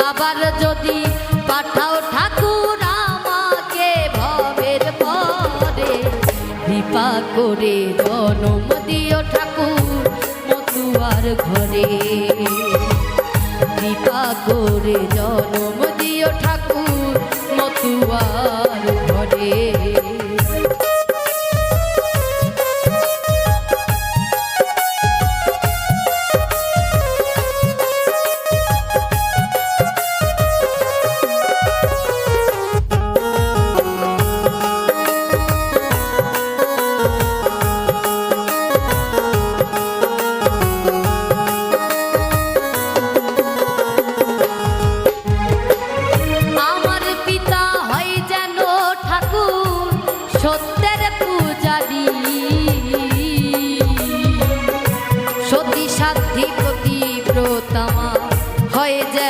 আবার যদি পাঠাও ঠাকুর আমাকে ভবের পরে, কৃপা করে জনম দিও ঠাকুর মতুয়ার ঘরে, কৃপা করে জনম দিও ঠাকুর মতুয়া